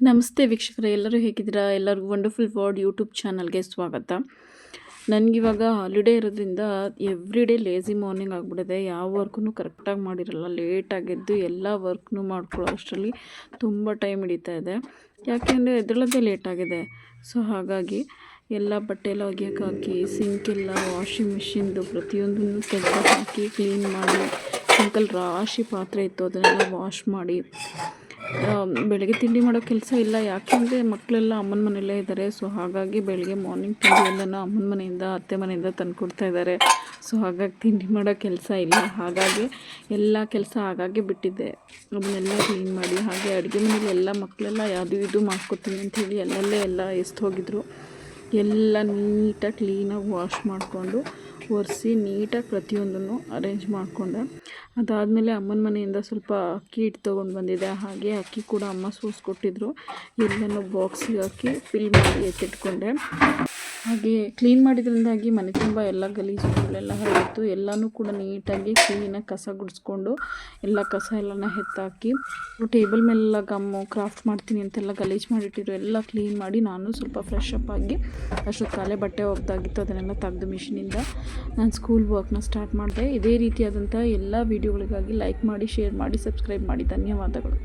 ನಮಸ್ತೆ ವೀಕ್ಷಕರೇ, ಎಲ್ಲರೂ ಹೇಗಿದ್ದೀರಾ? ಎಲ್ಲರಿಗೂ ವಂಡರ್ಫುಲ್ ವರ್ಲ್ಡ್ ಯೂಟ್ಯೂಬ್ ಚಾನಲ್ಗೆ ಸ್ವಾಗತ. ನನಗಿವಾಗ ಹಾಲಿಡೇ ಇರೋದ್ರಿಂದ ಎವ್ರಿಡೇ ಲೇಝಿ ಮಾರ್ನಿಂಗ್ ಆಗಿಬಿಟ್ಟಿದೆ. ಯಾವ ವರ್ಕೂ ಕರೆಕ್ಟಾಗಿ ಮಾಡಿರಲ್ಲ. ಲೇಟಾಗೆದ್ದು ಎಲ್ಲ ವರ್ಕ್ನೂ ಮಾಡ್ಕೊಳ್ಳೋ ಅಷ್ಟರಲ್ಲಿ ತುಂಬ ಟೈಮ್ ಹಿಡಿತಾ ಇದೆ. ಯಾಕೆಂದರೆ ಎದ್ದೇಳೋದೇ ಲೇಟಾಗಿದೆ. ಸೊ ಹಾಗಾಗಿ ಎಲ್ಲ ಬಟ್ಟೆ ಎಲ್ಲ ಒಗೆಯೋಕೆ ಹಾಕಿ, ಸಿಂಕೆಲ್ಲ ವಾಷಿಂಗ್ ಮಿಷಿನ್ದು ಪ್ರತಿಯೊಂದನ್ನು ತೆಗೆದು ಹಾಕಿ ಕ್ಲೀನ್ ಮಾಡಿ, ಸಿಂಕಲ್ಲಿ ರಾಶಿ ಪಾತ್ರೆ ಇತ್ತು ಅದನ್ನೆಲ್ಲ ವಾಶ್ ಮಾಡಿ, ಬೆಳಗ್ಗೆ ತಿಂಡಿ ಮಾಡೋ ಕೆಲಸ ಇಲ್ಲ. ಯಾಕೆಂದರೆ ಮಕ್ಕಳೆಲ್ಲ ಅಮ್ಮನ ಮನೆಯಲ್ಲೇ ಇದ್ದಾರೆ. ಸೊ ಹಾಗಾಗಿ ಬೆಳಗ್ಗೆ ಮಾರ್ನಿಂಗ್ ತಿಂಡಿ ಎಲ್ಲನೂ ಅಮ್ಮನ ಮನೆಯಿಂದ, ಅತ್ತೆ ಮನೆಯಿಂದ ತಂದು ಕೊಡ್ತಾ ಇದ್ದಾರೆ. ಸೊ ಹಾಗಾಗಿ ತಿಂಡಿ ಮಾಡೋ ಕೆಲಸ ಇಲ್ಲ. ಹಾಗಾಗಿ ಎಲ್ಲ ಕೆಲಸ ಹಾಗಾಗಿ ಬಿಟ್ಟಿದ್ದೆ. ಅದನ್ನೆಲ್ಲ ಕ್ಲೀನ್ ಮಾಡಿ, ಹಾಗೆ ಅಡುಗೆ ಮನೇಲಿ ಎಲ್ಲ ಮಕ್ಕಳೆಲ್ಲ ಯಾವುದು ಇದು ಮಾಡ್ಕೊತೀನಿ ಅಂಥೇಳಿ ಎಲ್ಲೆಲ್ಲೇ ಎಲ್ಲ ಎಸ್ದು ಹೋಗಿದ್ರು. ಎಲ್ಲ ನೀಟಾಗಿ ಕ್ಲೀನಾಗಿ ವಾಶ್ ಮಾಡಿಕೊಂಡು ಒರೆಸಿ ನೀಟಾಗಿ ಪ್ರತಿಯೊಂದನ್ನು ಅರೇಂಜ್ ಮಾಡಿಕೊಂಡೆ. ಅದಾದಮೇಲೆ ಅಮ್ಮನ ಮನೆಯಿಂದ ಸ್ವಲ್ಪ ಅಕ್ಕಿ ಹಿಟ್ಟು ತೊಗೊಂಡು ಬಂದಿದ್ದೆ. ಹಾಗೆ ಅಕ್ಕಿ ಕೂಡ ಅಮ್ಮ ಸೋಸ್ಕೊಟ್ಟಿದ್ರು. ಎಲ್ಲನೂ ಬಾಕ್ಸಿಗೆ ಹಾಕಿ ಫಿಲ್ ಮಾಡಿ ಎತ್ತಿಟ್ಕೊಂಡೆ. ಹಾಗೆ ಕ್ಲೀನ್ ಮಾಡಿದ್ರಿಂದಾಗಿ ಮನೆ ತುಂಬ ಎಲ್ಲ ಗಲೀಜುಗಳೆಲ್ಲ ಹರಿಯಿತು. ಎಲ್ಲನೂ ಕೂಡ ನೀಟಾಗಿ ಕ್ಲೀನಾಗಿ ಕಸ ಗುಡಿಸ್ಕೊಂಡು ಎಲ್ಲ ಕಸ ಎಲ್ಲನ ಎತ್ತಾಕಿ, ಟೇಬಲ್ ಮೇಲೆಲ್ಲ ಗಮ್ಮು ಕ್ರಾಫ್ಟ್ ಮಾಡ್ತೀನಿ ಅಂತೆಲ್ಲ ಗಲೀಜು ಮಾಡಿಟ್ಟಿದ್ರು. ಎಲ್ಲ ಕ್ಲೀನ್ ಮಾಡಿ ನಾನು ಸ್ವಲ್ಪ ಫ್ರೆಶ್ ಅಪ್ ಆಗಿ ಅಷ್ಟು ಕಾಲೇ ಬಟ್ಟೆ ಒಗ್ದಾಗಿತ್ತು ಅದನ್ನೆಲ್ಲ ತೆಗೆದು ಮಿಷಿನಿಂದ ನಾನು ಸ್ಕೂಲ್ ವರ್ಕ್ನ ಸ್ಟಾರ್ಟ್ ಮಾಡಿದೆ. ಇದೇ ರೀತಿಯಾದಂಥ ಎಲ್ಲ ವೀಡಿಯೋಗಳಿಗಾಗಿ ಲೈಕ್ ಮಾಡಿ, ಶೇರ್ ಮಾಡಿ, ಸಬ್ಸ್ಕ್ರೈಬ್ ಮಾಡಿ. ಧನ್ಯವಾದಗಳು.